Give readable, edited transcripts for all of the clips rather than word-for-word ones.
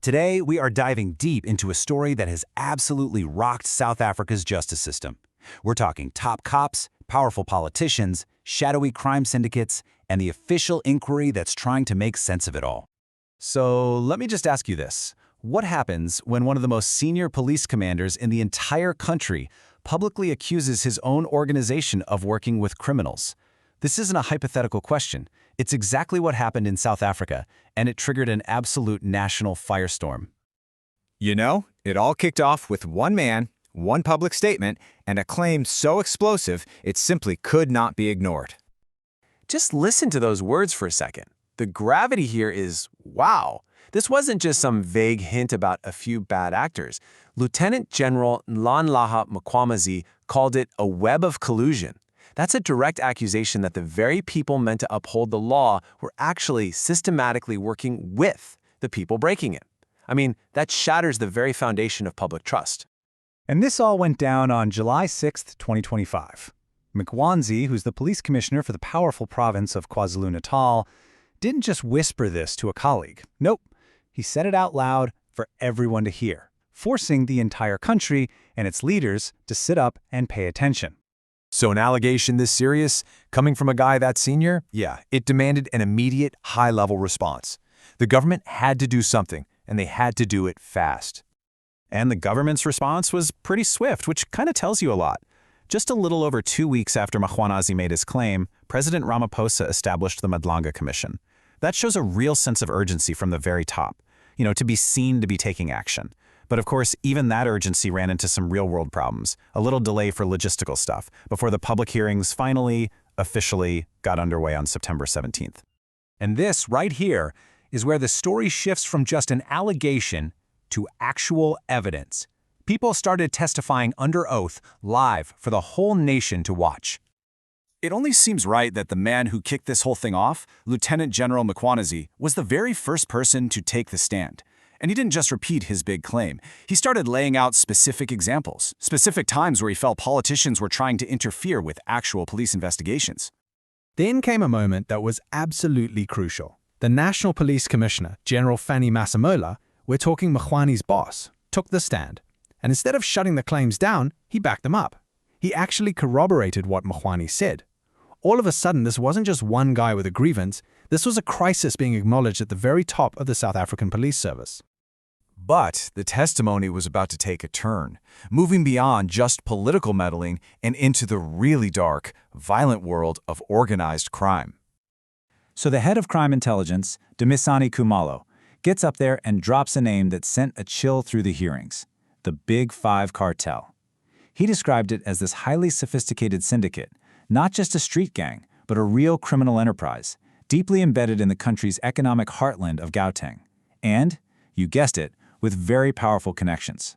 Today, we are diving deep into a story that has absolutely rocked South Africa's justice system. We're talking top cops, powerful politicians, shadowy crime syndicates, and the official inquiry that's trying to make sense of it all. So let me just ask you this. What happens when one of the most senior police commanders in the entire country publicly accuses his own organization of working with criminals? This isn't a hypothetical question. It's exactly what happened in South Africa, and it triggered an absolute national firestorm. You know, it all kicked off with one man, one public statement, and a claim so explosive it simply could not be ignored. Just listen to those words for a second. The gravity here is, wow. This wasn't just some vague hint about a few bad actors. Lieutenant General Madlanga Commission called it a web of collusion. That's a direct accusation that the very people meant to uphold the law were actually systematically working with the people breaking it. I mean, that shatters the very foundation of public trust. And this all went down on July 6, 2025. Mkhwanazi, who's the police commissioner for the powerful province of KwaZulu-Natal, didn't just whisper this to a colleague. Nope, he said it out loud for everyone to hear, forcing the entire country and its leaders to sit up and pay attention. So an allegation this serious, coming from a guy that senior? Yeah, it demanded an immediate, high-level response. The government had to do something, and they had to do it fast. And the government's response was pretty swift, which kind of tells you a lot. Just a little over 2 weeks after Mkhwanazi made his claim, President Ramaphosa established the Madlanga Commission. That shows a real sense of urgency from the very top, to be seen to be taking action. But of course, even that urgency ran into some real-world problems, a little delay for logistical stuff, before the public hearings finally, officially, got underway on September 17th. And this, right here, is where the story shifts from just an allegation to actual evidence. People started testifying under oath, live, for the whole nation to watch. It only seems right that the man who kicked this whole thing off, Lieutenant General Mkhwanazi, was the very first person to take the stand. And he didn't just repeat his big claim. He started laying out specific examples, specific times where he felt politicians were trying to interfere with actual police investigations. Then came a moment that was absolutely crucial. The National Police Commissioner, General Fanny Masemola, we're talking Mkhwanazi's boss, took the stand. And instead of shutting the claims down, he backed them up. He actually corroborated what Mkhwanazi said. All of a sudden, this wasn't just one guy with a grievance. This was a crisis being acknowledged at the very top of the South African police service. But the testimony was about to take a turn, moving beyond just political meddling and into the really dark, violent world of organized crime. So the head of crime intelligence, Dumisani Khumalo, gets up there and drops a name that sent a chill through the hearings: the Big Five Cartel. He described it as this highly sophisticated syndicate, not just a street gang, but a real criminal enterprise, deeply embedded in the country's economic heartland of Gauteng. And, you guessed it, with very powerful connections.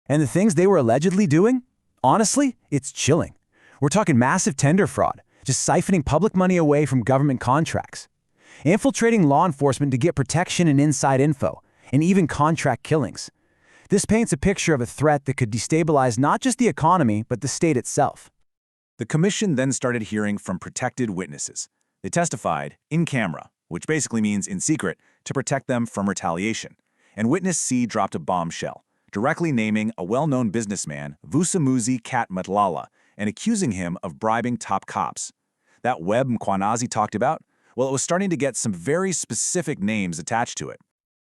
And the things they were allegedly doing? Honestly, it's chilling. We're talking massive tender fraud, just siphoning public money away from government contracts, infiltrating law enforcement to get protection and inside info, and even contract killings. This paints a picture of a threat that could destabilize not just the economy, but the state itself. The commission then started hearing from protected witnesses. They testified in camera, which basically means in secret, to protect them from retaliation. And witness C dropped a bombshell, directly naming a well-known businessman, Vusamuzi Kat Matlala, and accusing him of bribing top cops. That web Mkhwanazi talked about, well, it was starting to get some very specific names attached to it.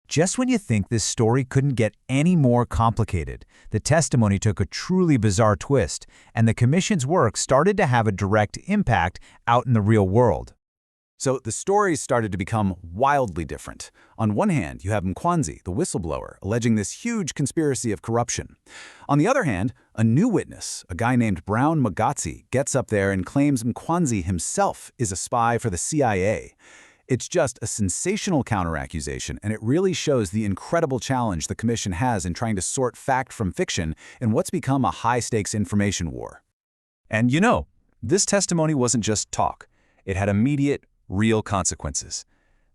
Just when you think this story couldn't get any more complicated, the testimony took a truly bizarre twist, and the commission's work started to have a direct impact out in the real world. So the stories started to become wildly different. On one hand, you have Mkhwanazi, the whistleblower, alleging this huge conspiracy of corruption. On the other hand, a new witness, a guy named Brown Magatsi, gets up there and claims Mkhwanazi himself is a spy for the CIA. It's just a sensational counteraccusation, and it really shows the incredible challenge the commission has in trying to sort fact from fiction in what's become a high-stakes information war. And this testimony wasn't just talk. It had immediate, real consequences.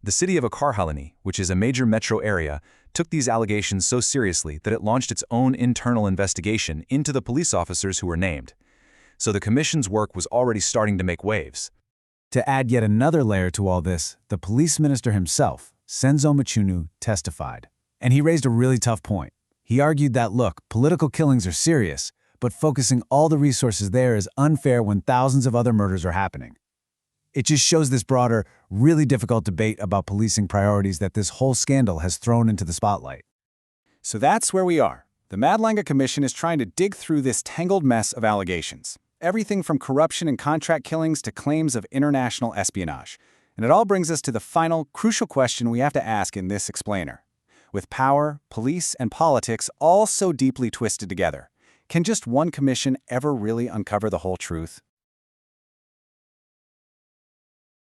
The city of Akarhalani, which is a major metro area, took these allegations so seriously that it launched its own internal investigation into the police officers who were named. So the commission's work was already starting to make waves. To add yet another layer to all this, the police minister himself, Mchunu, testified. And he raised a really tough point. He argued that, look, political killings are serious, but focusing all the resources there is unfair when thousands of other murders are happening. It just shows this broader, really difficult debate about policing priorities that this whole scandal has thrown into the spotlight. So that's where we are. The Madlanga Commission is trying to dig through this tangled mess of allegations. Everything from corruption and contract killings to claims of international espionage. And it all brings us to the final, crucial question we have to ask in this explainer. With power, police, and politics all so deeply twisted together, can just one commission ever really uncover the whole truth?